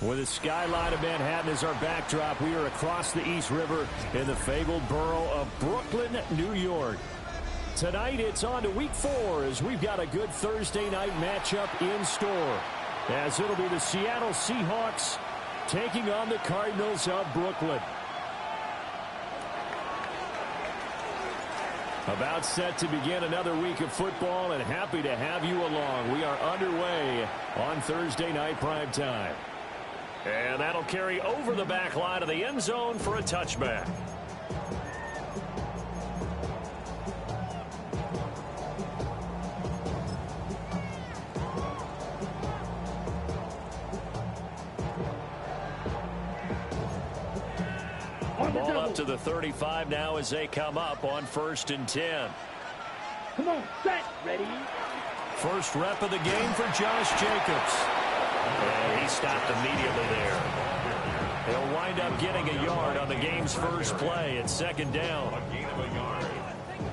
With the skyline of Manhattan as our backdrop, we are across the East River in the fabled borough of Brooklyn, New York. Tonight, it's on to Week 4 as we've got a good Thursday night matchup in store. As it'll be the Seattle Seahawks taking on the Cardinals of Brooklyn. About set to begin another week of football, and happy to have you along. We are underway on Thursday night prime time. And that'll carry over the back line of the end zone for a touchback. Ball up to the 35 now as they come up on 1st and 10. Come on, set, ready. First rep of the game for Josh Jacobs. And he stopped immediately there. He'll wind up getting a yard on the game's first play at 2nd down.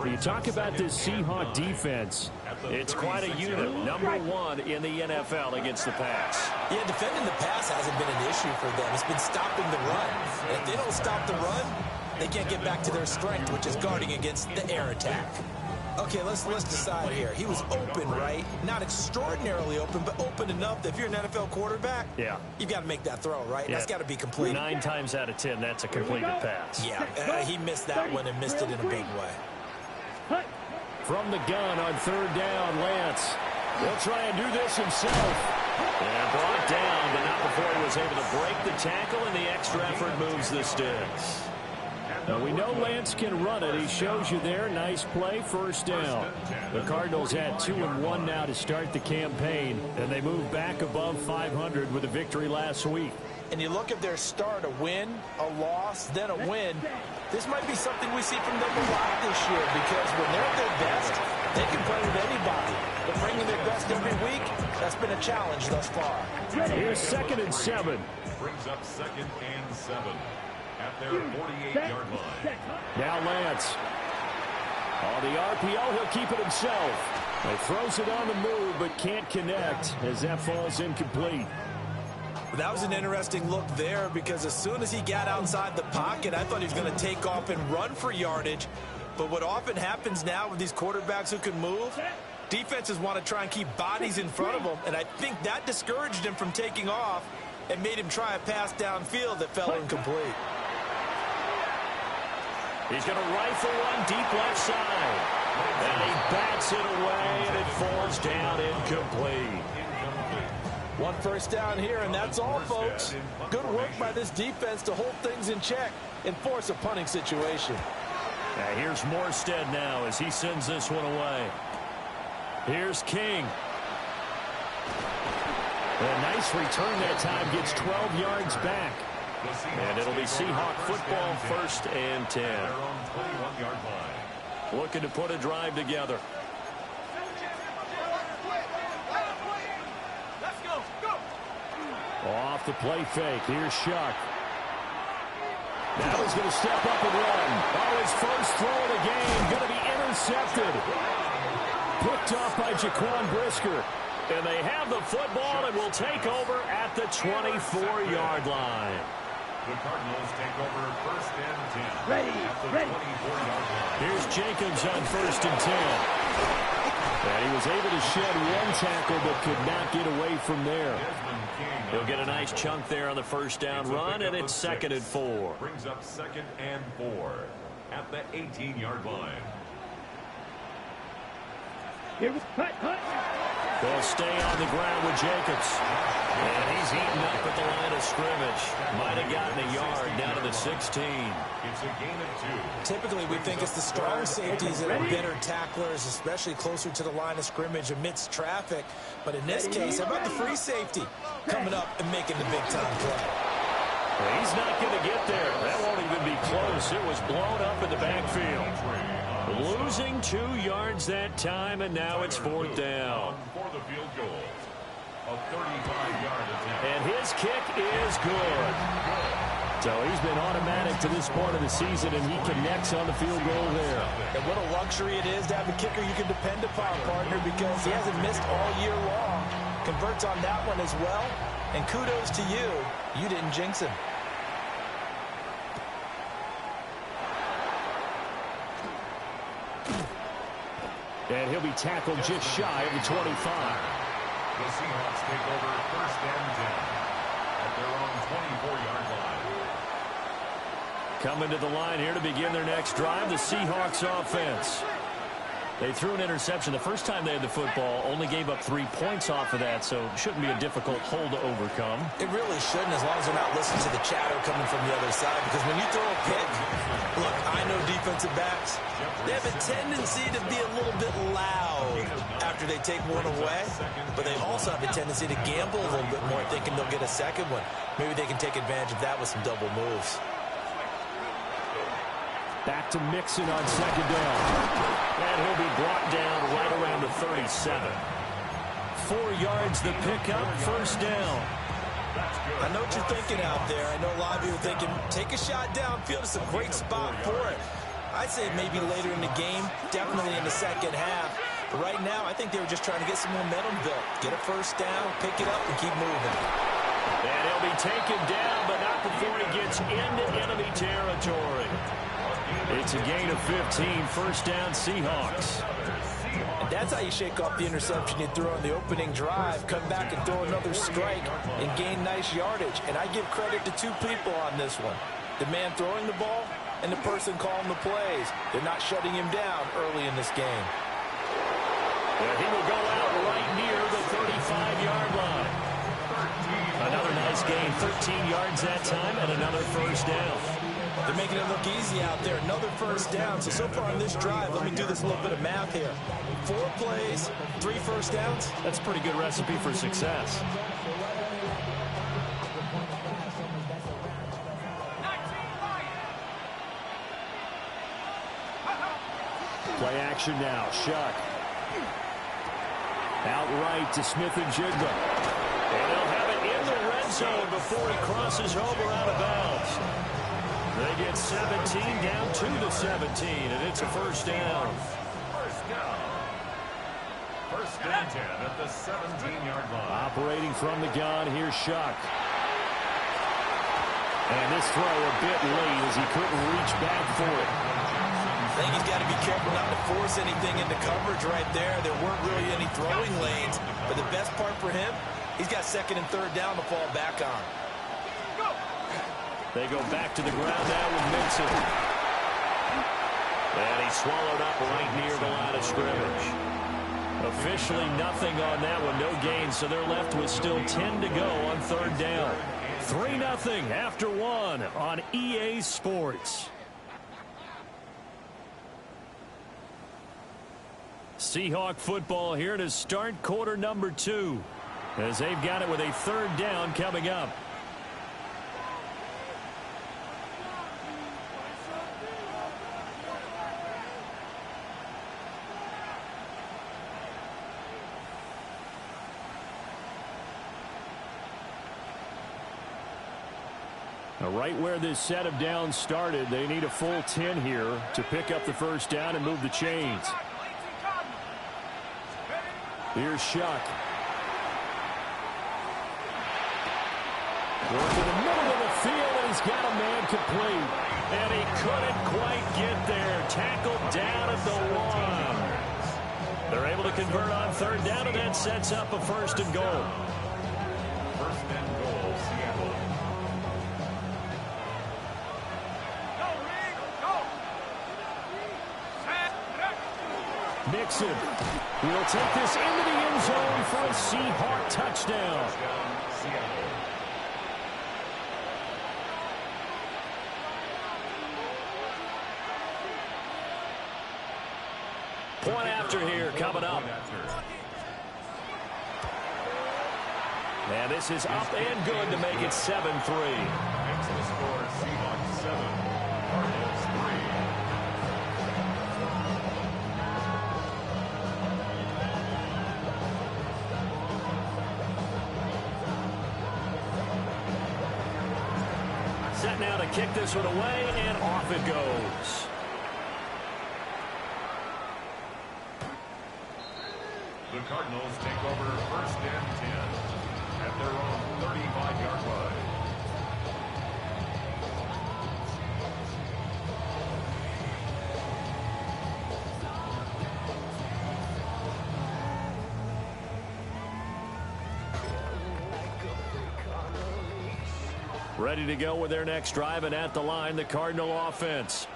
You talk about this Seahawk defense. It's quite a unit. #1 in the NFL against the pass. Yeah, defending the pass hasn't been an issue for them. It's been stopping the run. And if they don't stop the run, they can't get back to their strength, which is guarding against the air attack. Okay, let's decide here. He was open, right? Not extraordinarily open, but open enough that if you're an NFL quarterback, you've got to make that throw, right? Yeah. That's got to be complete. 9 times out of 10, that's a completed pass. Yeah, he missed that one and missed it in a big way. From the gun on 3rd down, Lance. He'll try and do this himself. And brought down, but not before he was able to break the tackle, and the extra effort moves the sticks. Now we know Lance can run it. He shows you there. Nice play, 1st down. The Cardinals had 2-1 now to start the campaign, and they move back above 500 with a victory last week. And you look at their start, a win, a loss, then a win. This might be something we see from them a lot this year, because when they're at their best, they can play with anybody. But bringing their best every week, that's been a challenge thus far. Here's 2nd and 7. Brings up 2nd and 7 at their 48-yard line. Now Lance. On the RPO, he'll keep it himself. He throws it on the move, but can't connect as that falls incomplete. That was an interesting look there, because as soon as he got outside the pocket, I thought he was going to take off and run for yardage. But what often happens now with these quarterbacks who can move, defenses want to try and keep bodies in front of them, and I think that discouraged him from taking off and made him try a pass downfield that fell incomplete. He's going to rifle one deep left side. And he bats it away, and it falls down incomplete. 1 first down here, and that's all, folks. Good work by this defense to hold things in check and force a punting situation. Now here's Morstead now as he sends this one away. Here's King. A nice return that time, gets 12 yards back. And it'll be Seahawk football, 1st and 10. Looking to put a drive together. Off the play fake. Here's Shuck. Now he's going to step up and run. Oh, his first throw of the game going to be intercepted. Picked off by Jaquan Brisker. And they have the football and will take over at the 24-yard line. The Cardinals take over 1st and 10. Ready, at the ready. 24-yard line. Here's Jacobs on 1st and 10. And he was able to shed one tackle but could not get away from there. He'll get a nice chunk there on the 1st down run, and it's 2nd and 4. Brings up 2nd and 4 at the 18-yard line. Here we cut. They'll stay on the ground with Jacobs. And he's eaten up at the line of scrimmage. Might have gotten a yard down to the 16. It's a gain of 2. Typically, we think it's the strong safeties that are better tacklers, especially closer to the line of scrimmage amidst traffic. But in this case, how about the free safety coming up and making the big-time play? He's not going to get there. That won't even be close. It was blown up in the backfield. Losing 2 yards that time, and now it's 4th down. For the field goal. A 35-yard attempt. And his kick is good. So he's been automatic to this point of the season, and he connects on the field goal there. And what a luxury it is to have a kicker you can depend upon, partner, because he hasn't missed all year long. Converts on that one as well. And kudos to you. You didn't jinx him. And he'll be tackled just shy of the 25. The Seahawks take over first and 10 at their own 24-yard line. Coming to the line here to begin their next drive, the Seahawks offense. They threw an interception the first time they had the football, only gave up 3 points off of that, so it shouldn't be a difficult hole to overcome. It really shouldn't, as long as they're not listening to the chatter coming from the other side, because when you throw a pick, look, I know defensive backs, they have a tendency to be a little bit loud after they take one away, but they also have a tendency to gamble a little bit more, thinking they'll get a second one. Maybe they can take advantage of that with some double moves. Back to Mixon on second down. And he'll be brought down right around the 37. 4 yards the pickup, first down. I know what you're thinking out there. I know a lot of you are thinking, take a shot downfield. It's a great spot for it. I'd say maybe later in the game, definitely in the second half. But right now, I think they were just trying to get some momentum built. Get a first down, pick it up, and keep moving. And he'll be taken down, but not before he gets into enemy territory. It's a gain of 15, first down Seahawks. And that's how you shake off the interception you threw on the opening drive, come back and throw another strike and gain nice yardage. And I give credit to 2 people on this one. The man throwing the ball and the person calling the plays. They're not shutting him down early in this game. And he will go out right near the 35-yard line. Another nice gain, 13 yards that time, and another first down. They're making it look easy out there. Another first down. So far on this drive, let me do this little bit of math here. 4 plays, 3 first downs. That's a pretty good recipe for success. Play action now. Shuck. Outright to Smith and Jigba. And they'll have it in the red zone before he crosses over out of bounds. They get 17 down to the 17, and it's a first down. First and 10 at the 17-yard line. Operating from the gun, here's Shuck. And this throw a bit late as he couldn't reach back for it. I think he's got to be careful not to force anything into coverage right there. There weren't really any throwing lanes, but the best part for him, he's got second and third down to fall back on. They go back to the ground now with Mixon. And he swallowed up right near the line of scrimmage. Officially nothing on that one, no gain, so they're left with still 10 to go on third down. 3-0 after 1 on EA Sports. Seahawk football here to start quarter number 2, as they've got it with a third down coming up. Right where this set of downs started, they need a full 10 here to pick up the first down and move the chains. Here's Shuck. Going to the middle of the field, and he's got a man complete. And he couldn't quite get there. Tackled down at the 1. They're able to convert on third down, and that sets up a first and goal. First and goal, Seattle. Mixon will take this into the end zone for a Seahawk touchdown. Point after here coming up. And this is up and good to make it 7-3. Makes the score Seahawks 7, Cardinals 3. Set now to kick this one away, and off it goes. The Cardinals take over first and 10 at their own 35-yard line. Ready to go with their next drive, and at the line, the Cardinal offense.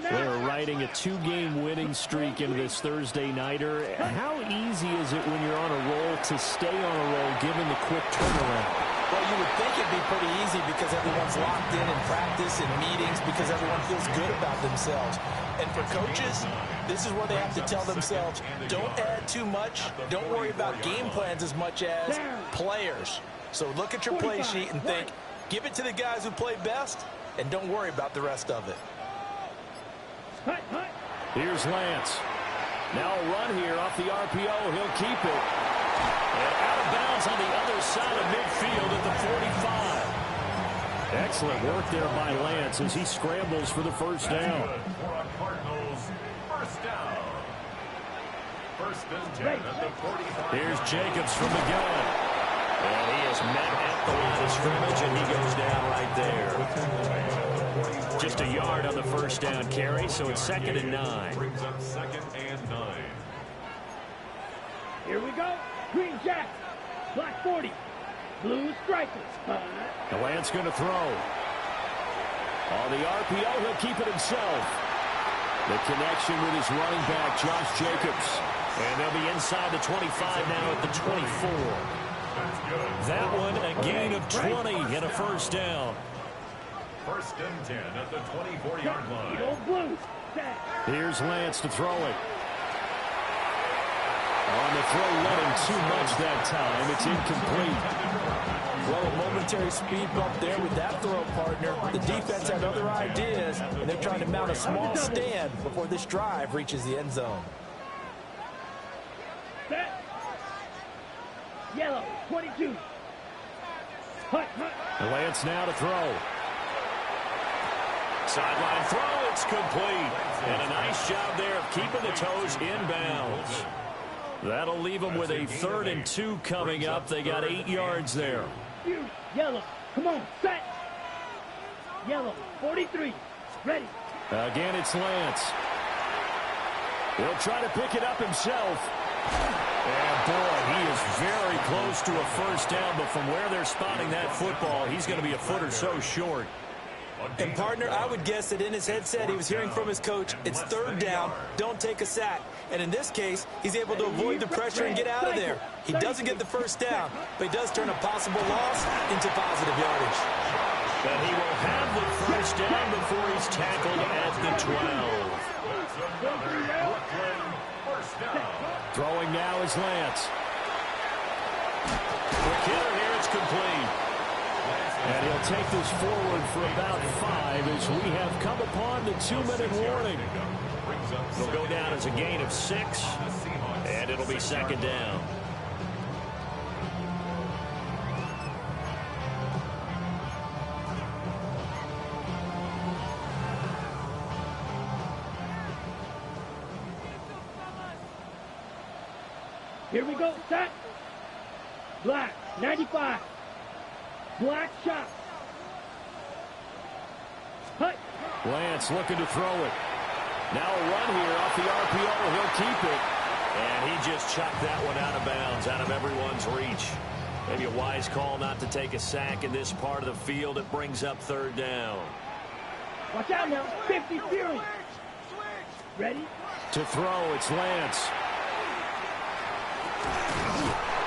They're riding a two-game winning streak into this Thursday nighter. How easy is it when you're on a roll to stay on a roll given the quick turnaround? Well, you would think it'd be pretty easy because everyone's locked in practice and meetings because everyone feels good about themselves. And for coaches, this is where they have to tell themselves, don't add too much, don't worry about game plans as much as players. So look at your play sheet and think, give it to the guys who play best, and don't worry about the rest of it. Here's Lance. Now a run here off the RPO. He'll keep it. And out of bounds on the other side of midfield at the 45. Excellent work there by Lance as he scrambles for the first down. Cardinals, first down. First and 10 at the 45. Here's Jacobs from the gun. And he is met at the line of scrimmage, and he goes down right there. Just a yard on the first down carry, so it's 2nd and 9. Brings up 2nd and 9. Here we go. Green Jack. Black 40. Blue strikers. The Lance going to throw. On the RPO, he'll keep it himself. The connection with his running back, Josh Jacobs. And they'll be inside the 25 now at the 24. That one a gain of 20 and a first down. First and 10 at the 24-yard line. Here's Lance to throw it. On the throw, letting too much that time. It's incomplete. Well, a momentary speed bump there with that throw, partner. The defense had other ideas, and they're trying to mount a small stand before this drive reaches the end zone. Set. Yellow, 22. Lance now to throw. Sideline throw, it's complete. And a nice job there of keeping the toes inbounds. That'll leave them with a 3rd and 2 coming up. They got 8 yards there. Yellow, come on, set. Yellow, 43. Ready. Again, it's Lance. He'll try to pick it up himself. And boy, he is very close to a first down, but from where they're spotting that football, he's going to be a foot or so short. And partner, I would guess that in his headset he was hearing from his coach, it's 3rd down, don't take a sack. And in this case, he's able to avoid the pressure and get out of there. He doesn't get the first down, but he does turn a possible loss into positive yardage. And he will have the first down before he's tackled at the 12. Throwing now is Lance. Quick hitter here, it's complete. And he'll take this forward for about 5 as we have come upon the 2-minute warning. It'll go down as a gain of 6, and it'll be 2nd down. Here we go, set. Black, 95. Black shot. Hut. Lance looking to throw it. Now a run here off the RPO. He'll keep it. And he just chucked that one out of bounds, out of everyone's reach. Maybe a wise call not to take a sack in this part of the field. It brings up 3rd down. Watch out now. 50 Fury. Ready? To throw, it's Lance.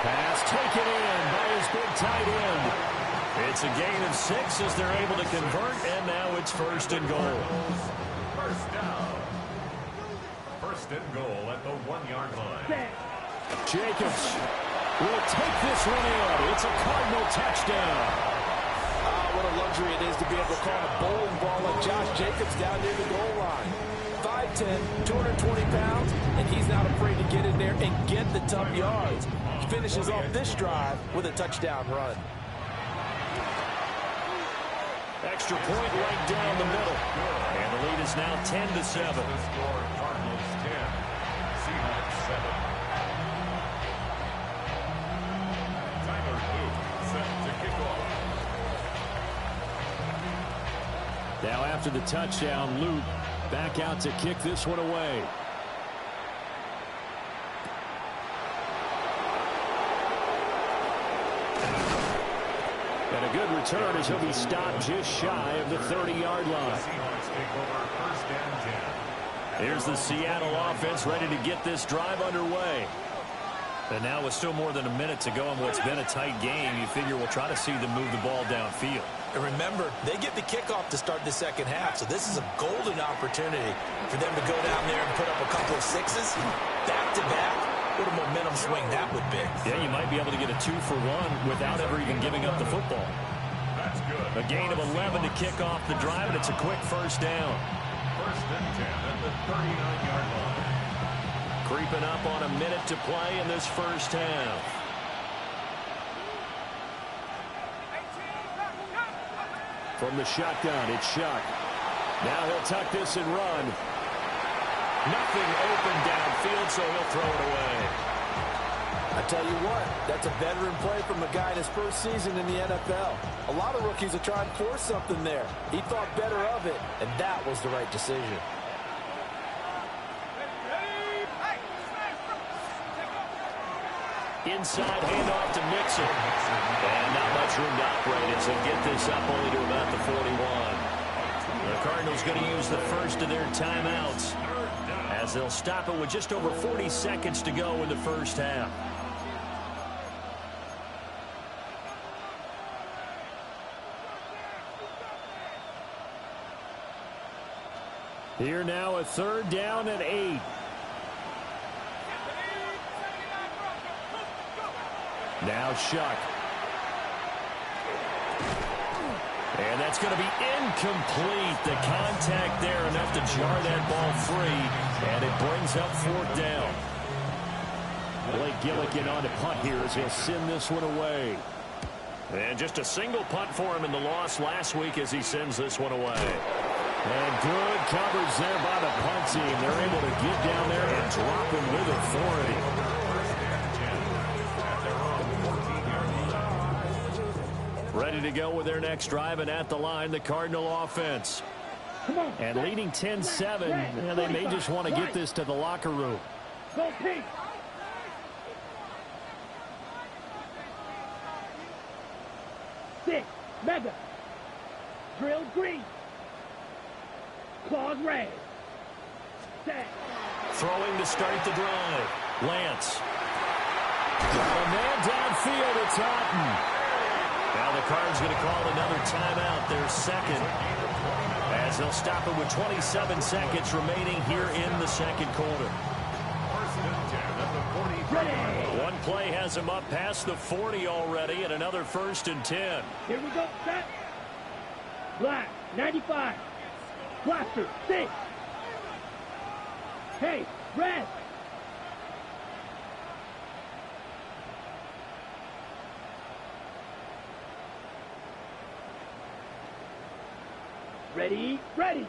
Pass taken in by his big tight end. It's a gain of 6 as they're able to convert, and now it's 1st and goal. First down. First and goal at the 1-yard line. Jacobs will take this one in. It's a Cardinal touchdown. What a luxury it is to be able to call a bowling ball like Josh Jacobs down near the goal line. 5'10", 220 pounds, and he's not afraid to get in there and get the tough yards. He finishes off this drive with a touchdown run. Extra point right down the middle. And the lead is now 10-7. The score, Cardinals 10, Seahawks 7. Tyler Luke after the touchdown. Luke back out to kick this one away. And a good return as he'll be stopped just shy of the 30-yard line. Here's the Seattle offense ready to get this drive underway. And now with still more than a minute to go in what's been a tight game, you figure we'll try to see them move the ball downfield. And remember, they get the kickoff to start the second half, so this is a golden opportunity for them to go down there and put up a couple of sixes back-to-back. What a momentum swing that would be. Yeah, you might be able to get a 2-for-1 without ever even giving up the football. That's good. A gain of 11 to kick off the drive, and it's a quick first down. First and 10 at the 39-yard line. Creeping up on a minute to play in this first half. From the shotgun, it's Shuck. Now he'll tuck this and run. Nothing open downfield, so he'll throw it away. I tell you what, that's a veteran play from a guy in his first season in the NFL. A lot of rookies are trying to force something there. He thought better of it, and that was the right decision. Inside handoff to Mixon. And not much room to operate as he'll get this up only to about the 41. The Cardinals going to use the first of their timeouts as they'll stop it with just over 40 seconds to go in the first half. Here now a third down and 8. Now Shuck. And that's going to be incomplete. The contact there enough to jar that ball free. And it brings up fourth down. Blake Gillikin on to punt here as he'll send this one away. And just a single punt for him in the loss last week as he sends this one away. And good coverage there by the punt team. They're able to get down there and drop him with authority. Ready to go with their next drive, and at the line, the Cardinal offense. And leading 10-7, they may just want to get this to the locker room. Go pink. Six, mega. Drill green. Claws red. Set. Throwing to start the drive. Lance. Got a man downfield. It's Otten. Now the Cards going to call another timeout, their second, as they'll stop it with 27 seconds remaining here in the second quarter. One play has him up past the 40 already, and another 1st and 10. Here we go, set. Black, 95. Blaster, 6. Hey, red. Ready, ready.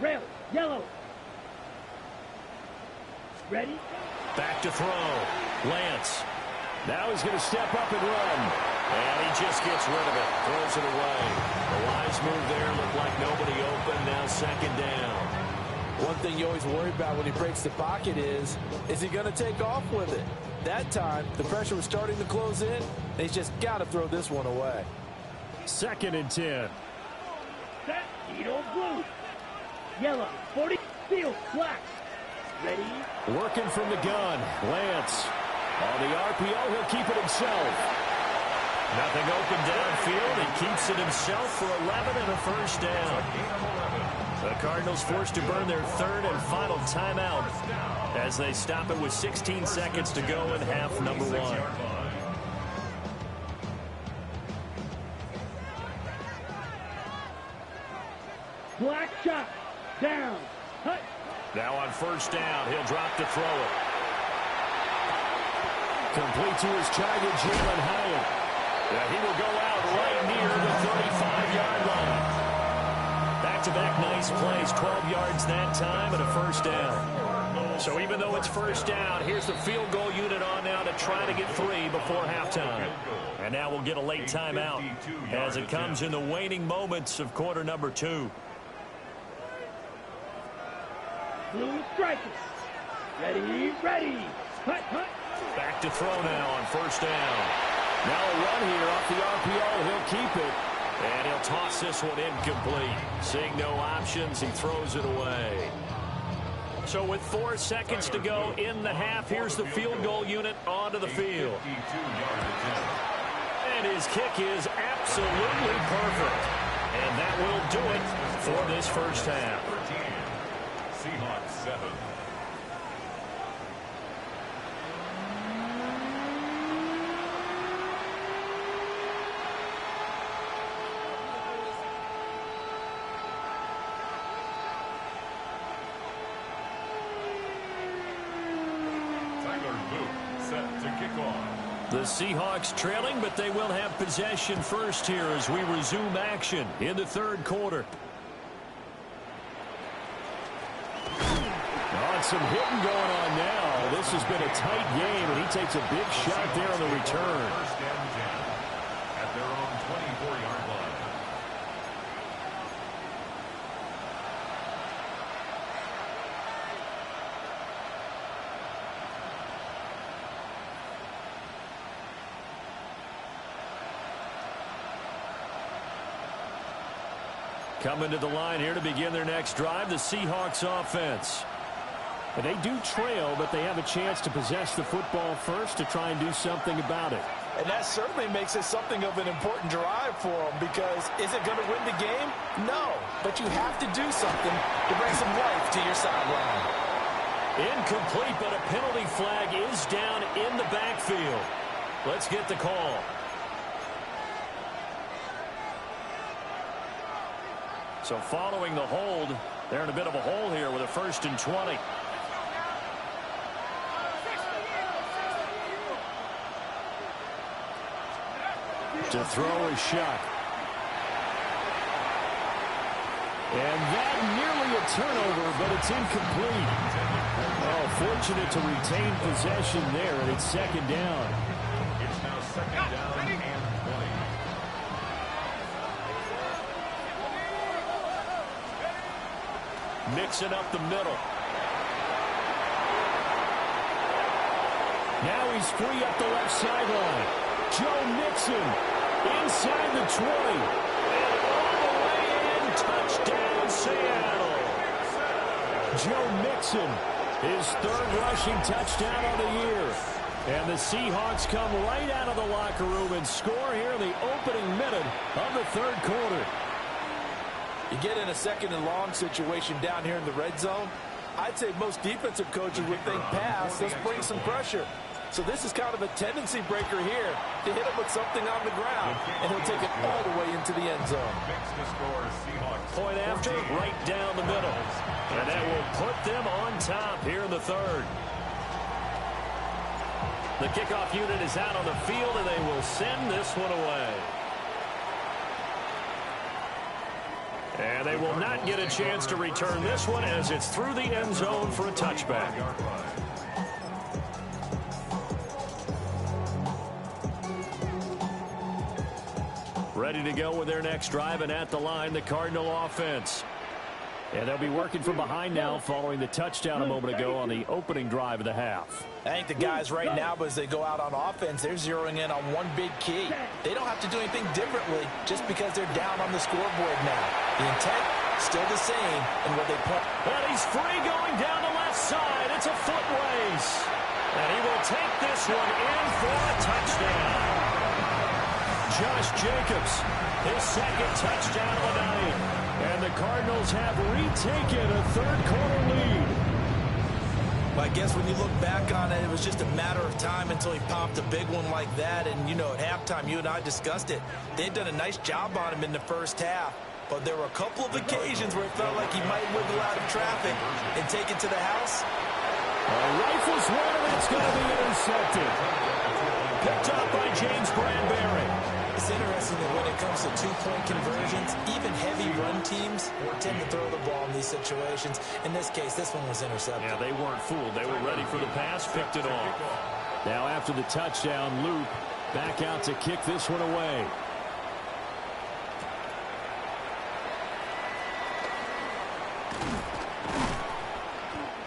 Rail, yellow. Ready. Back to throw. Lance. Now he's going to step up and run. And he just gets rid of it. Throws it away. The wise move there. Looked like nobody open. Now second down. One thing you always worry about when he breaks the pocket is he going to take off with it? That time, the pressure was starting to close in, and he's just got to throw this one away. 2nd and 10. Set, Edo blue. Yellow, 40, field, black. Ready. Working from the gun. Lance. On the RPO, he'll keep it himself. Nothing open downfield. He keeps it himself for 11 and a first down. The Cardinals forced to burn their third and final timeout as they stop it with 16 seconds to go in half number 1. Black shot. Down. Hut. Now on first down, he'll drop to throw it. Complete to his target, Jalen Hyatt. He will go out right near the 35-yard line. Back-to-back nice plays, 12 yards that time and a first down. So even though it's first down, here's the field goal unit on now to try to get 3 before halftime. And now we'll get a late timeout as it comes in the waning moments of quarter number 2. Blue strikers. Ready, ready. Hut, hut. Back to throw now on first down. Now a run here off the RPO. He'll keep it. And he'll toss this one incomplete. Seeing no options, he throws it away. So with 4 seconds to go in the half, here's the field goal unit onto the field. And his kick is absolutely perfect. And that will do it for this first half. Seahawks 7. The Seahawks trailing, but they will have possession first here as we resume action in the third quarter. Some hitting going on now. This has been a tight game, and he takes a big shot there on the return. First down 10 at their own 24-yard line. Coming to the line here to begin their next drive, the Seahawks offense. And they do trail, but they have a chance to possess the football first to try and do something about it. And that certainly makes it something of an important drive for them, because is it going to win the game? No, but you have to do something to bring some life to your sideline. Incomplete, but a penalty flag is down in the backfield. Let's get the call. So following the hold, they're in a bit of a hole here with a 1st and 20. To throw a shot. And that nearly a turnover, but it's incomplete. Oh, fortunate to retain possession there, and it's second down. It's now second down and 20. Mixing up the middle. Now he's free up the left sideline. Joe Mixon inside the 20. And all the way in, touchdown Seattle. Joe Mixon, his 3rd rushing touchdown of the year. And the Seahawks come right out of the locker room and score here in the opening minute of the third quarter. You get in a 2nd and long situation down here in the red zone, I'd say most defensive coaches would think pass, let's bring some pressure. So this is kind of a tendency breaker here to hit him with something on the ground, and he'll take it all the way into the end zone. Point after, right down the middle. And that will put them on top here in the third. The kickoff unit is out on the field, and they will send this one away. And they will not get a chance to return this one as it's through the end zone for a touchback. Ready to go with their next drive, and at the line, the Cardinal offense. And they'll be working from behind now following the touchdown a moment ago on the opening drive of the half. I think the guys right now, as they go out on offense, they're zeroing in on one big key. They don't have to do anything differently just because they're down on the scoreboard now. The intent, still the same, and what they put. And he's free going down the left side. It's a foot race. And he will take this one in for a touchdown. Josh Jacobs, his 2nd touchdown of the night. And the Cardinals have retaken a third quarter lead. Well, I guess when you look back on it, it was just a matter of time until he popped a big one like that. And, you know, at halftime, you and I discussed it. They'd done a nice job on him in the first half. But there were a couple of occasions where it felt like he might wiggle out of traffic and take it to the house. Rifles one, and it's going to be intercepted. Picked up by James Bradbury. It's interesting that when it comes to two-point conversions, even heavy run teams tend to throw the ball in these situations. In this case, this one was intercepted. Yeah, they weren't fooled. They were ready for the pass, picked it off. Now after the touchdown, Loop back out to kick this one away.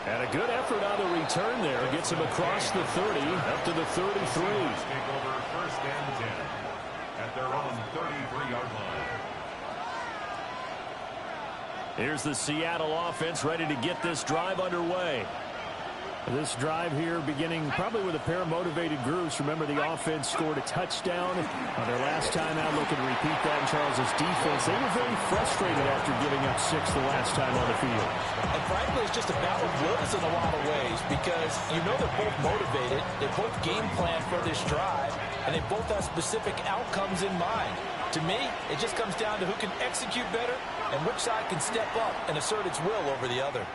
And a good effort on the return there. Gets him across the 30, up to the 33. Take over first and 10 at their own 33-yard line. Here's the Seattle offense ready to get this drive underway. This drive here beginning probably with a pair of motivated groups. Remember, the offense scored a touchdown on their last time out. Looking to repeat that in Charles's defense. They were very frustrated after giving up 6 the last time on the field. And frankly, it's just a battle of wills in a lot of ways because you know they're both motivated. They both game plan for this drive, and they both have specific outcomes in mind. To me, it just comes down to who can execute better and which side can step up and assert its will over the other.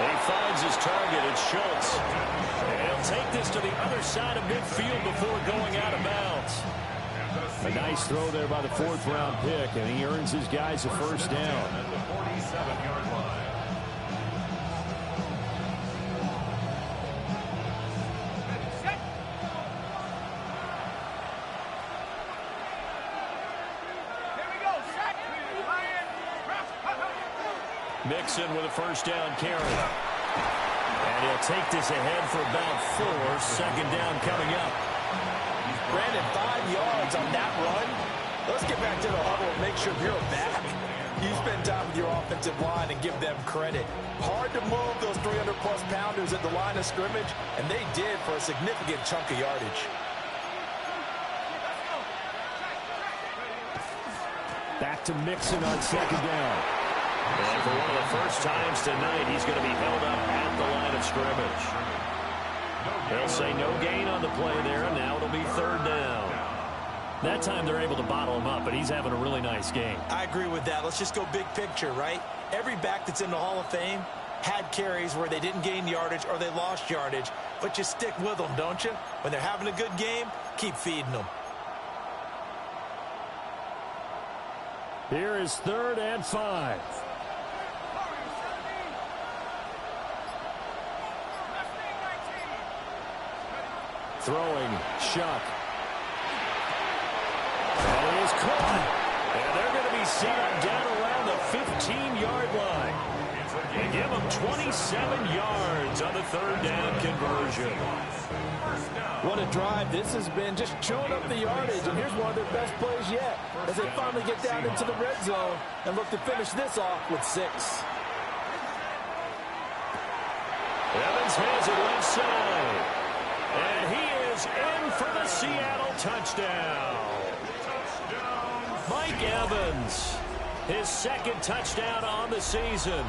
He finds his target. It's Schultz. And he'll take this to the other side of midfield before going out of bounds. A nice throw there by the 4th-round pick, and he earns his guys a first down. At the 47-yard line. Mixon with a first down carry. And he'll take this ahead for about 4. Second down coming up. Brandon, 5 yards on that run. Let's get back to the huddle and make sure you're back. You spend time with your offensive line and give them credit. Hard to move those 300-plus pounders at the line of scrimmage, and they did for a significant chunk of yardage. Back to Mixon on second down. And for one of the first times tonight, he's going to be held up at the line of scrimmage. They'll say no gain on the play there, and now it'll be third down. That time they're able to bottle him up, but he's having a really nice game. I agree with that. Let's just go big picture, right? Every back that's in the Hall of Fame had carries where they didn't gain yardage or they lost yardage, but you stick with them, don't you? When they're having a good game, keep feeding them. Here is 3rd and 5. Throwing, Shuck. And he is caught. And they're going to be seated down around the 15-yard line. They give him 27 yards on the 3rd down conversion. What a drive this has been, just chewing up the yardage, and here's one of their best plays yet as they finally get down into the red zone and look to finish this off with 6. Evans has it left side. And he is in for the Seattle touchdown. Mike Evans, his 2nd touchdown on the season.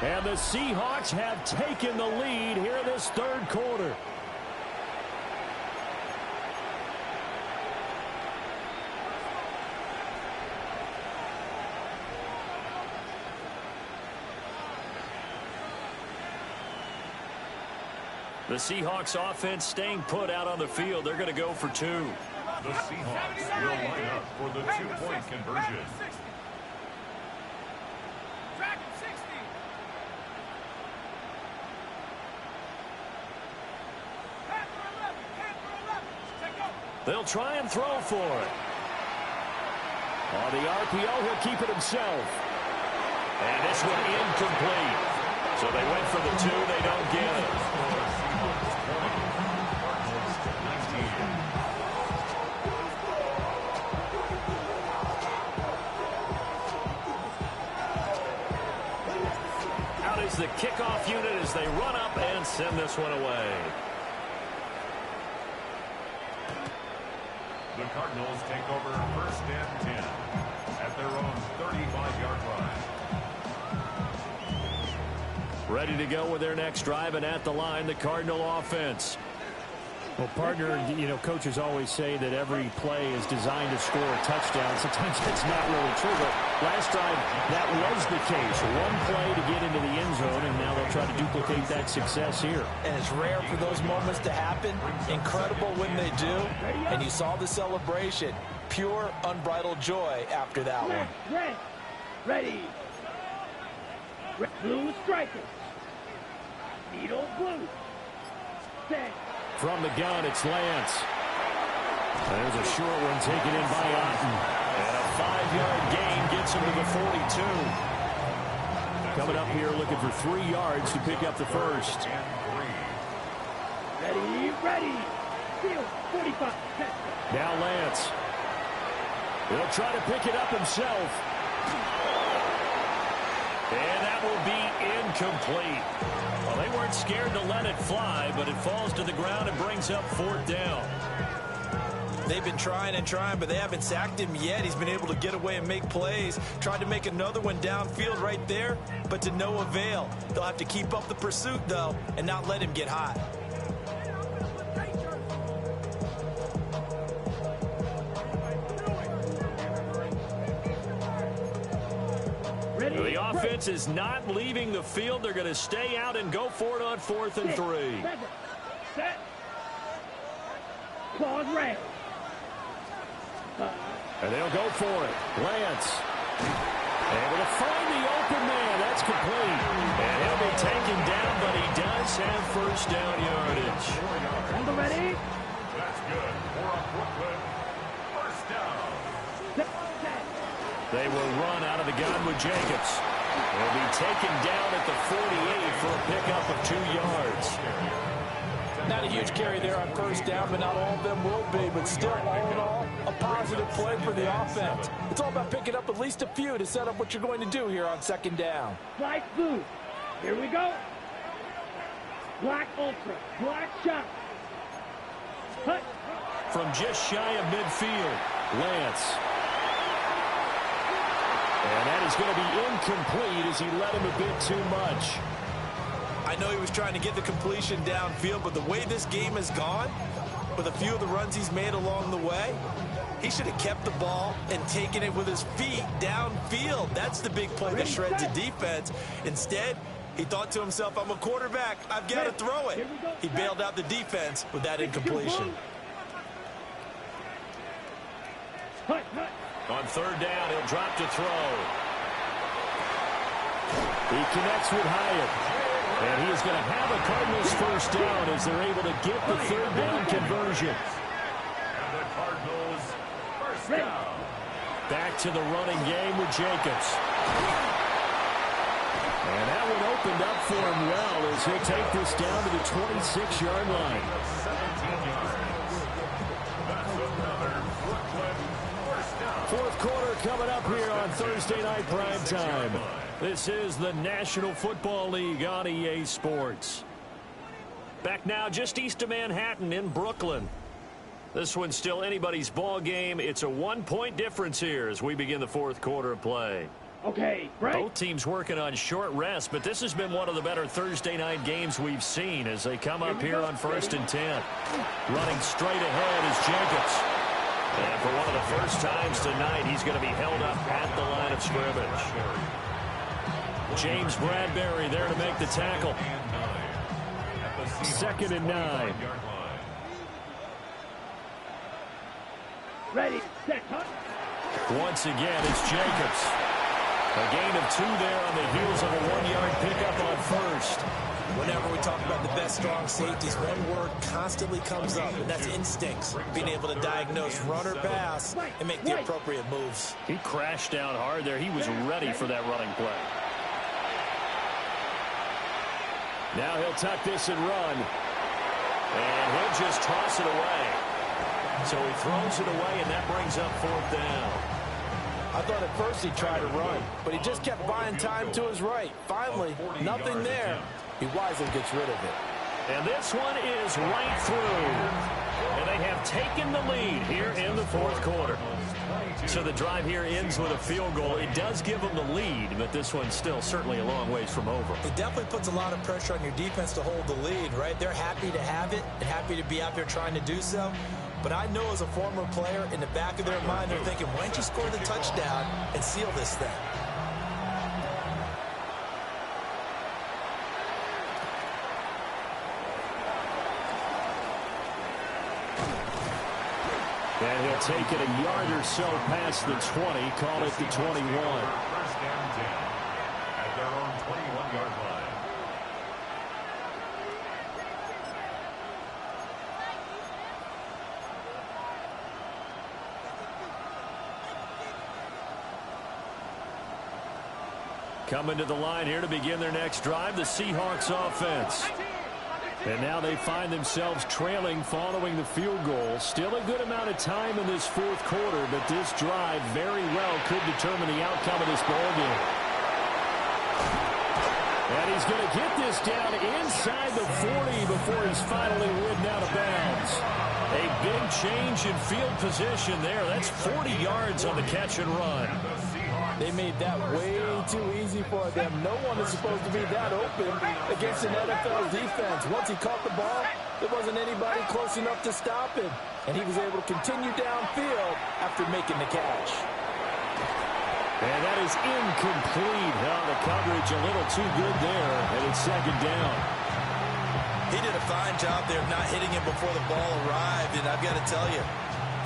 And the Seahawks have taken the lead here in this 3rd quarter. The Seahawks offense staying put out on the field. They're going to go for 2. The Seahawks will line up for the 2-point conversion. They'll try and throw for it. On the RPO, he'll keep it himself. And this one incomplete. So they went for the 2. They don't get it. Out is the kickoff unit as they run up and send this one away. The Cardinals take over first and 10 at their own 35-yard line. Ready to go with their next drive, and at the line, the Cardinal offense. Well, partner, you know, coaches always say that every play is designed to score a touchdown. Sometimes that's not really true, but last drive, that was the case. One play to get into the end zone, and now they'll try to duplicate that success here. And it's rare for those moments to happen. Incredible when they do. And you saw the celebration. Pure, unbridled joy after that one. Red. Ready. Red, blue strikers. Needle blue. Set. From the gun, it's Lance. There's a short one taken in by Otten. And a 5-yard gain gets him to the 42. Coming up here looking for 3 yards to pick up the first. Ready. Field, 45. Set. Now Lance. He'll try to pick it up himself. And that will be incomplete. Well, they weren't scared to let it fly, but it falls to the ground and brings up 4th down. They've been trying and trying, but they haven't sacked him yet. He's been able to get away and make plays. Tried to make another one downfield right there, but to no avail. They'll have to keep up the pursuit, though, and not let him get hot. The offense is not leaving the field. They're going to stay out and go for it on 4th and 3. Set. Claws red. And they'll go for it. Lance. Able to find the open man. That's complete. And he'll be taken down, but he does have first down yardage. Number ready. That's good. For Brooklyn. First down. Set. They will run out of the gun with Jacobs. He'll be taken down at the 48 for a pickup of 2 yards. Not a huge carry there on first down, but not all of them will be. But still, all in all, a positive play for the offense. It's all about picking up at least a few to set up what you're going to do here on 2nd down. Black blue. Here we go. Black ultra. Black shot. Cut. From just shy of midfield, Lance. And that is going to be incomplete as he let him a bit too much. I know he was trying to get the completion downfield, but the way this game has gone, with a few of the runs he's made along the way, he should have kept the ball and taken it with his feet downfield. That's the big play that shreds a defense. Instead, he thought to himself, I'm a quarterback. I've got to throw it. He bailed out the defense with that incompletion. On 3rd down, he'll drop to throw. He connects with Hyatt. And he is going to have a Cardinals first down as they're able to get the 3rd down conversion. And the Cardinals first down. Back to the running game with Jacobs. And that one opened up for him well as he'll take this down to the 26-yard line. 17 yards. That's another Brooklyn first down. 4th quarter coming up here on Thursday Night Prime Time. This is the National Football League on EA Sports. Back now just east of Manhattan in Brooklyn. This one's still anybody's ball game. It's a 1-point difference here as we begin the 4th quarter of play. Okay, right. Both teams working on short rest, but this has been one of the better Thursday night games we've seen as they come up here on 1st and 10. Running straight ahead is Jacobs. And for one of the first times tonight, he's going to be held up at the line of scrimmage. James Bradbury there to make the tackle. 2nd and 9. Ready, set, cut. Once again, it's Jacobs. A gain of 2 there on the heels of a 1-yard pickup on 1st. Whenever we talk about the best strong safeties, one word constantly comes up, and that's instincts. Being able to diagnose run or pass and make the appropriate moves. He crashed down hard there. He was ready for that running play. Now he'll tuck this and run. And he'll just toss it away. So he throws it away, and that brings up 4th down. I thought at first he'd try to run, but he just kept buying time to his right. Finally, nothing there. He wisely gets rid of it. And this one is right through. And they have taken the lead here in the 4th quarter. So the drive here ends with a field goal. It does give them the lead, but this one's still certainly a long ways from over. It definitely puts a lot of pressure on your defense to hold the lead, right? They're happy to have it and happy to be out there trying to do so. But I know as a former player, in the back of their mind, they're thinking, why don't you score the touchdown and seal this thing? And he'll take it a yard or so past the 20, call it the 21. First and 10 at their own 21-yard line. Coming to the line here to begin their next drive, the Seahawks offense. And now they find themselves trailing following the field goal. Still a good amount of time in this fourth quarter, but this drive very well could determine the outcome of this ball game. And he's going to get this down inside the 40 before he's finally ridden out of bounds. A big change in field position there. That's 40 yards on the catch and run. They made that way too easy for them. No one is supposed to be that open against an NFL defense. Once he caught the ball, there wasn't anybody close enough to stop him. And he was able to continue downfield after making the catch. And that is incomplete. Oh, the coverage a little too good there, and it's second down. He did a fine job there of not hitting him before the ball arrived, and I've got to tell you,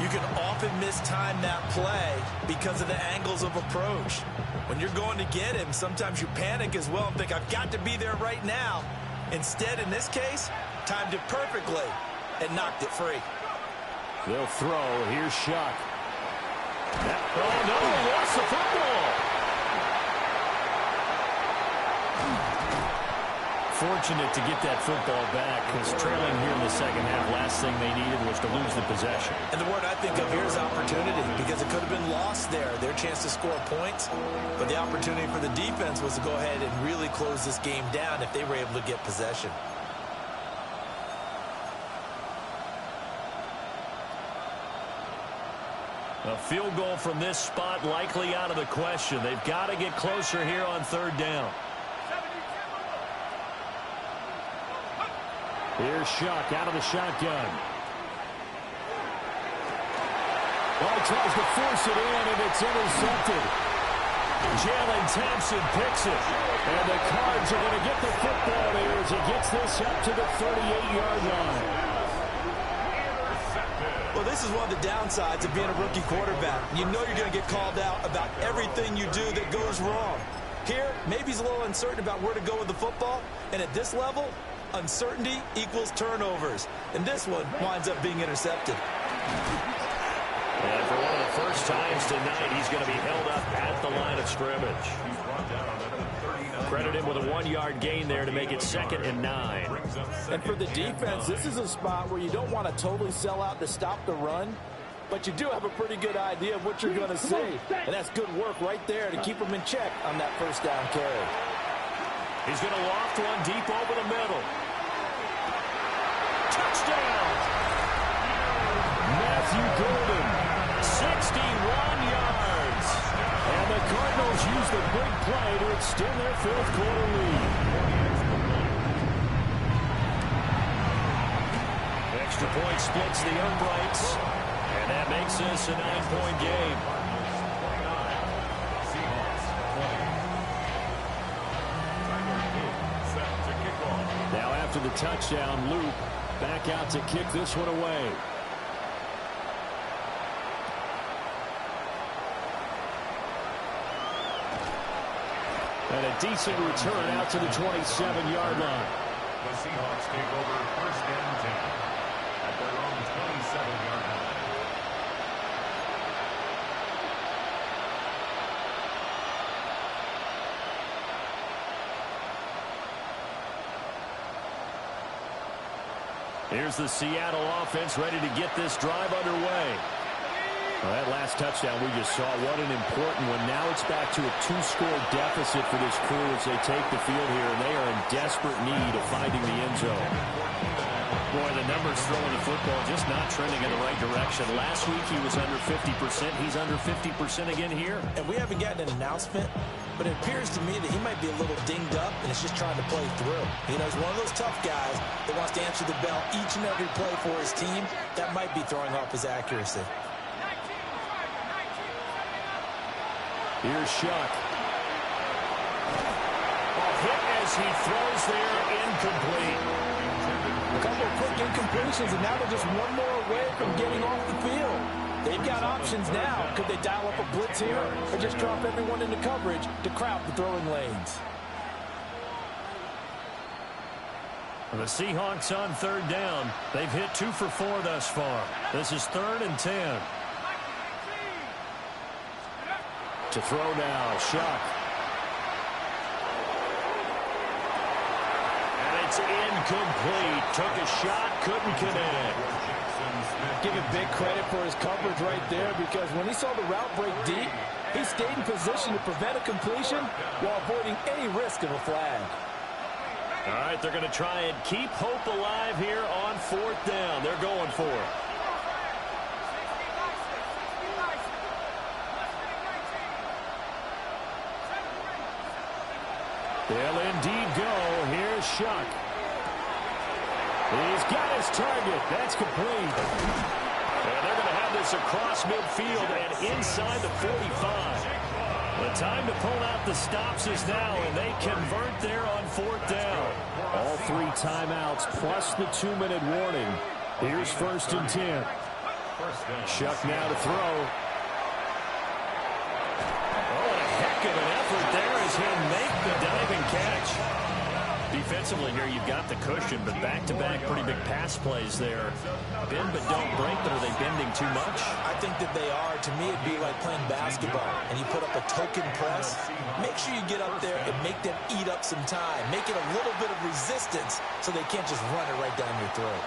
you can often mistime that play because of the angles of approach. When you're going to get him, sometimes you panic as well and think, I've got to be there right now. Instead, in this case, timed it perfectly and knocked it free. They'll throw. Here's Shuck. Oh, no, he lost the football. Fortunate to get that football back, because trailing here in the second half, last thing they needed was to lose the possession. And the word I think of here is opportunity, because it could have been lost there, their chance to score points. But the opportunity for the defense was to go ahead and really close this game down if they were able to get possession. A field goal from this spot likely out of the question. They've got to get closer here on third down. Here's Shuck out of the shotgun. Well, he tries to force it in, and it's intercepted. Jalen Thompson picks it. And the Cards are going to get the football here as he gets this up to the 38-yard line. Well, this is one of the downsides of being a rookie quarterback. You know you're going to get called out about everything you do that goes wrong. Here, maybe he's a little uncertain about where to go with the football. And at this level, uncertainty equals turnovers. And this one winds up being intercepted. And for one of the first times tonight, he's going to be held up at the line of scrimmage. Credit him with a 1-yard gain there to make it 2nd and 9. And for the defense, this is a spot where you don't want to totally sell out to stop the run, but you do have a pretty good idea of what you're going to see. And that's good work right there to keep them in check on that first down carry. He's going to loft one deep over the middle. Touchdown! Matthew Golden, 61 yards. And the Cardinals use the big play to extend their fourth quarter lead. Extra point splits the uprights. And that makes this a 9-point game. Now after the touchdown, Luke back out to kick this one away. And a decent return out to the 27-yard line. The Seahawks take over first and 10 at their own 27-yard line. Here's the Seattle offense ready to get this drive underway. Well, that last touchdown we just saw, what an important one. Now it's back to a 2-score deficit for this crew as they take the field here, and they are in desperate need of finding the end zone. Boy, the numbers throwing the football just not trending in the right direction. Last week he was under 50%. He's under 50% again here. And we haven't gotten an announcement, but it appears to me that he might be a little dinged up and is just trying to play through. You know, he's one of those tough guys that wants to answer the bell each and every play for his team. That might be throwing off his accuracy. Here's Shuck. A hit as he throws there, incomplete. couple of quick incompletions, and now they're just one more away from getting off the field. They've got options now. Could they dial up a blitz here or just drop everyone into coverage to crowd the throwing lanes? The Seahawks on third down. They've hit 2 for 4 thus far. This is 3rd and 10. To throw now, Shuck. And it's incomplete. Took a shot, couldn't connect. Give him big credit for his coverage right there, because when he saw the route break deep, he stayed in position to prevent a completion while avoiding any risk of a flag. All right, they're going to try and keep hope alive here on 4th down. They're going for it. They'll indeed go. Here's Shuck. He's got his target. That's complete. And they're going to have this across midfield and inside the 45. The time to pull out the stops is now, and they convert there on 4th down. All 3 timeouts plus the 2-minute warning. Here's 1st and 10. Shuck now to throw. Oh, and a heck of an effort there as he'll make the diving catch. Defensively here, you've got the cushion, but back-to-back pretty big pass plays there. Bend but don't break, but are they bending too much? I think that they are. To me, it'd be like playing basketball, and you put up a token press. Make sure you get up there and make them eat up some time. Make it a little bit of resistance so they can't just run it right down your throat.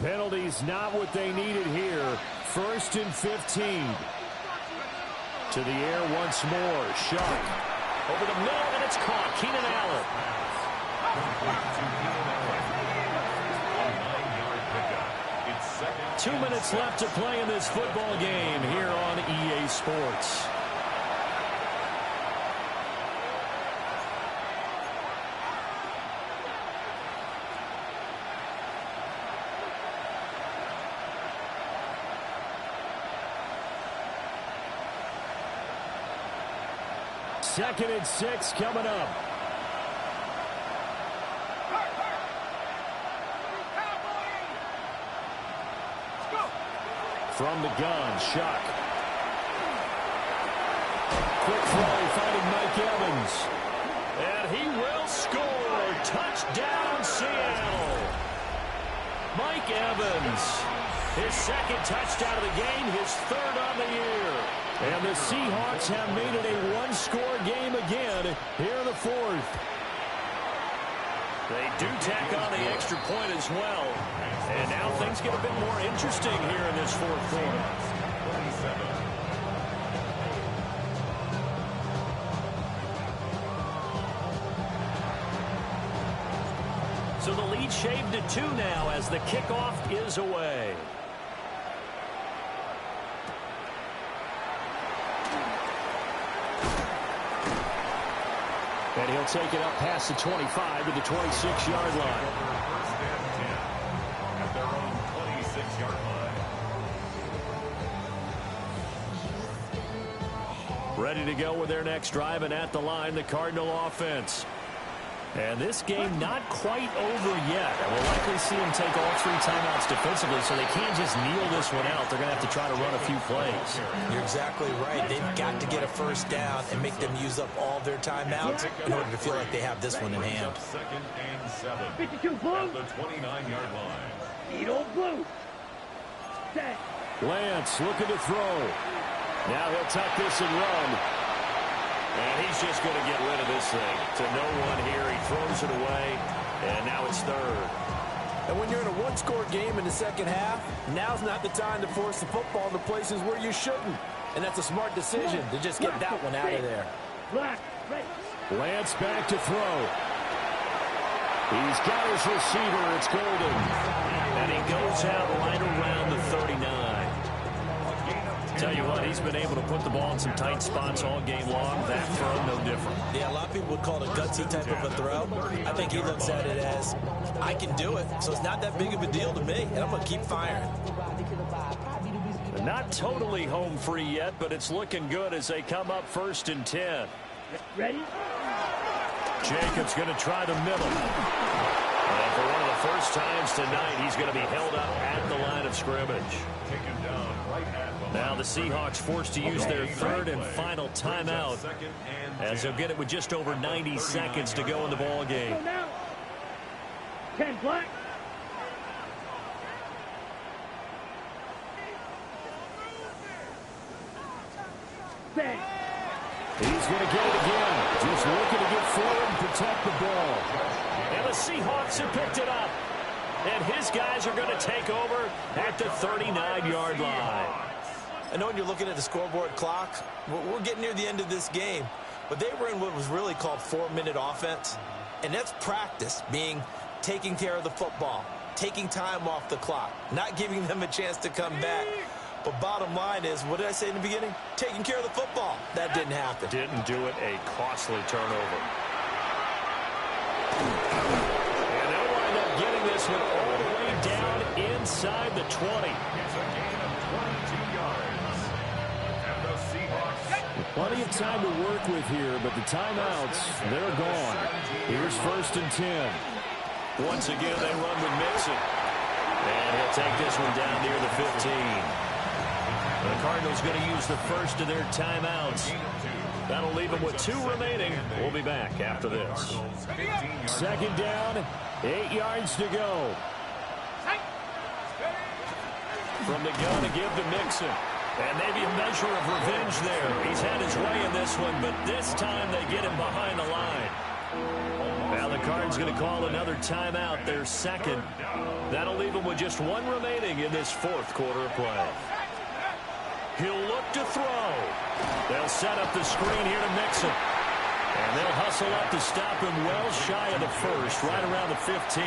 Penalties not what they needed here. 1st and 15. To the air once more. Shuck. Over the middle, and it's caught. Keenan Allen. 2 minutes left to play in this football game here on EA Sports. Second and 6 coming up. From the gun, Shuck. Quick throw, finding Mike Evans. And he will score. Touchdown, Seattle. Mike Evans. His 2nd touchdown of the game, his 3rd on the year. And the Seahawks have made it a 1-score game again here in the 4th. They do tack on the extra point as well. And now things get a bit more interesting here in this 4th quarter. So the lead shaved to 2 now as the kickoff is away. And he'll take it up past the 25 to the 26-yard line. First and 10 at their own 26-yard line. Ready to go with their next drive, and at the line, the Cardinal offense. And this game not quite over yet. And we'll likely see them take all 3 timeouts defensively, so they can't just kneel this one out. They're going to have to try to run a few plays. You're exactly right. They've got to get a first down and make them use up all their timeouts in order to feel like they have this one in hand. 2nd and 7 52 blue. at the 29-yard line. Eat old blue. Set. Lance looking to throw. Now he'll tuck this and run. And he's just going to get rid of this thing to no one here. He throws it away, and now it's 3rd. And when you're in a 1-score game in the 2nd half, now's not the time to force the football into places where you shouldn't. And that's a smart decision to just get that one out of there. Black. Red. Lance back to throw. He's got his receiver. It's Golden. And he goes out right around the 39. Tell you what, he's been able to put the ball in some tight spots all game long. That throw, no different. Yeah, a lot of people would call it a gutsy type of a throw. I think he looks at it as, I can do it, so it's not that big of a deal to me, and I'm going to keep firing. Not totally home free yet, but it's looking good as they come up 1st and 10. Ready? Jacobs going to try the middle. And for one of the first times tonight, he's going to be held up at the line of scrimmage. Now the Seahawks forced to use their 3rd and final timeout as they'll get it with just over 90 seconds to go in the ball game. 10 black. He's going to get it again. Just looking to get forward and protect the ball. And the Seahawks have picked it up. And his guys are going to take over at the 39-yard line. I know when you're looking at the scoreboard clock, we're getting near the end of this game. But they were in what was really called 4-minute offense. And that's practice, being taking care of the football, taking time off the clock, not giving them a chance to come back. But bottom line is, what did I say in the beginning? Taking care of the football. That didn't happen. Didn't do it. A costly turnover. And they'll wind up getting this one all the way down inside the 20. It's a gain of 22 yards. And the Seahawks. Plenty of time to work with here, but the timeouts, they're gone. Here's 1st and 10. Once again, they run with Mixon. And he'll take this one down near the 15. The Cardinals going to use the first of their timeouts. That'll leave them with 2 remaining. We'll be back after this. 2nd down, 8 yards to go. From the gun to give to Mixon. And maybe a measure of revenge there. He's had his way in this one, but this time they get him behind the line. Now the Cardinals going to call another timeout, their 2nd. That'll leave them with just 1 remaining in this 4th quarter of play. He'll look to throw. They'll set up the screen here to Mixon. And they'll hustle up to stop him well shy of the 1st, right around the 15.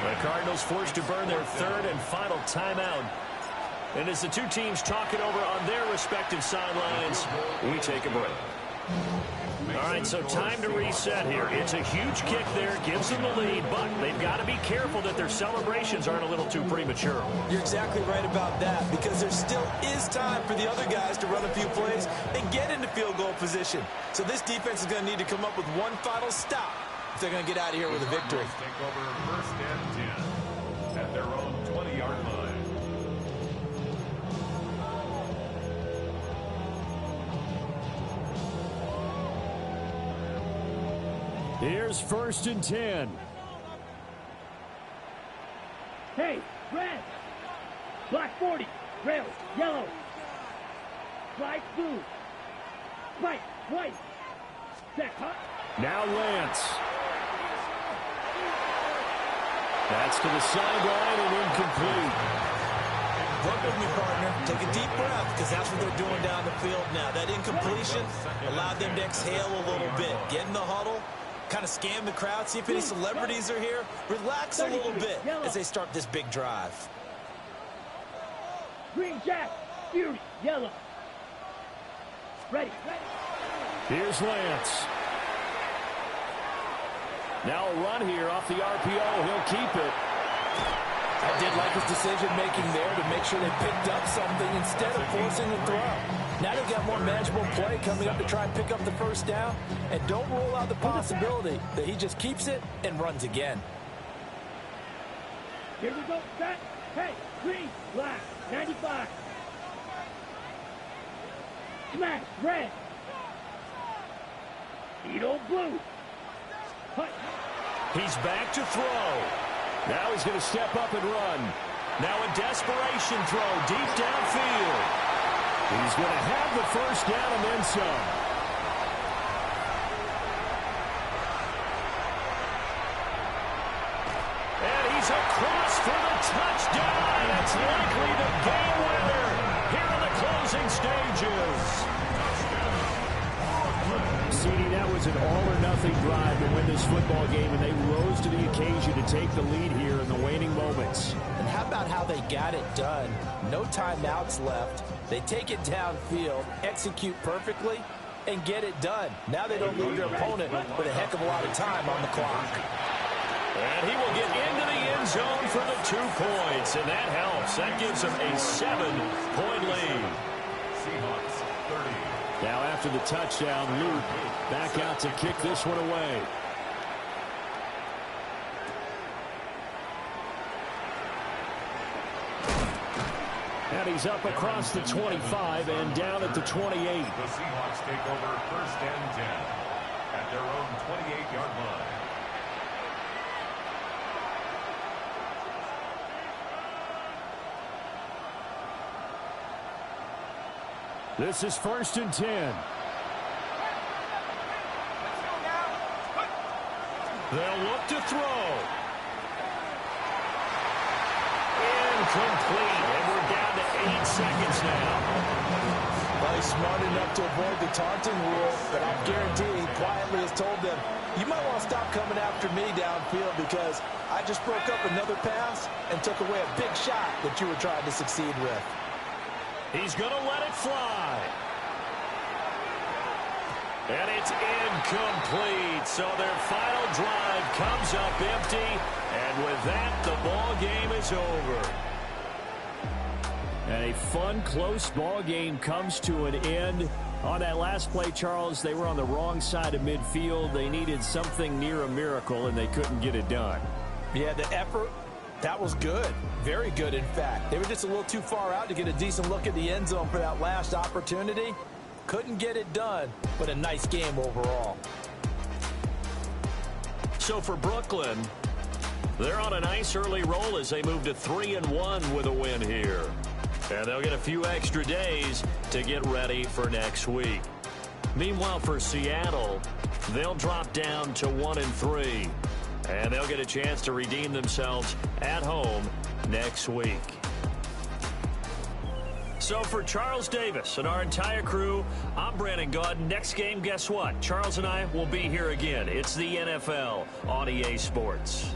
The Cardinals forced to burn their 3rd and final timeout. And as the 2 teams talk it over on their respective sidelines, we take a break. All right, so time to reset here. It's a huge kick there, gives them the lead, but they've got to be careful that their celebrations aren't a little too premature. You're exactly right about that, because there still is time for the other guys to run a few plays and get into field goal position. So this defense is going to need to come up with one final stop if they're going to get out of here with a victory. Take over 1st and 10 at their own 20-yard line. Here's 1st and 10. Hey, red. Black 40. Rail. Yellow. White blue. White. White. Set. Hot. Now Lance. That's to the sideline and incomplete. Work with me, partner. Take a deep breath, because that's what they're doing down the field now. That incompletion allowed them to exhale a little bit. Get in the huddle. Kind of scan the crowd, see if any celebrities are here. Relax a little bit as they start this big drive. Green Jack. Fury. Yellow. Ready. Here's Lance. Now a run here off the RPO. He'll keep it. I did like his decision-making there to make sure they picked up something instead of forcing the throw. Now they've got more manageable play coming up to try and pick up the 1st down. And don't rule out the possibility that he just keeps it and runs again. Here we go. Set. Hey, green. Black. 95. Smash. Red. Edo blue. Hut. He's back to throw. Now he's going to step up and run. Now a desperation throw deep downfield. He's going to have the 1st down and then some. And he's across for the touchdown. And it's likely the game winner here in the closing stages. CD, that was an all-or-nothing drive to win this football game, and they rose to the occasion to take the lead here in the waning moments. And how about how they got it done? No timeouts left. They take it downfield, execute perfectly, and get it done. Now they don't leave their opponent with a heck of a lot of time on the clock. And he will get into the end zone for the 2 points, and that helps. That gives him a 7-point lead. Seahawks 30. Now after the touchdown, Luke back out to kick this one away. And he's up across the 25 and down at the 28. The Seahawks take over 1st and 10 at their own 28-yard line. This is 1st and 10. They'll look to throw. Incomplete. And we're down to 8 seconds now. Well, he's smart enough to avoid the taunting rule, but I guarantee he quietly has told them, you might want to stop coming after me downfield because I just broke up another pass and took away a big shot that you were trying to succeed with. He's going to let it fly. And it's incomplete. So their final drive comes up empty. And with that, the ball game is over. And a fun, close ball game comes to an end. On that last play, Charles, they were on the wrong side of midfield. They needed something near a miracle, and they couldn't get it done. Yeah, the effort, that was good. Very good, in fact. They were just a little too far out to get a decent look at the end zone for that last opportunity. Couldn't get it done, but a nice game overall. So for Brooklyn, they're on a nice early roll as they move to 3-1 with a win here. And they'll get a few extra days to get ready for next week. Meanwhile, for Seattle, they'll drop down to 1-3. And they'll get a chance to redeem themselves at home next week. So for Charles Davis and our entire crew, I'm Brandon Gaudin. Next game, guess what? Charles and I will be here again. It's the NFL on EA Sports.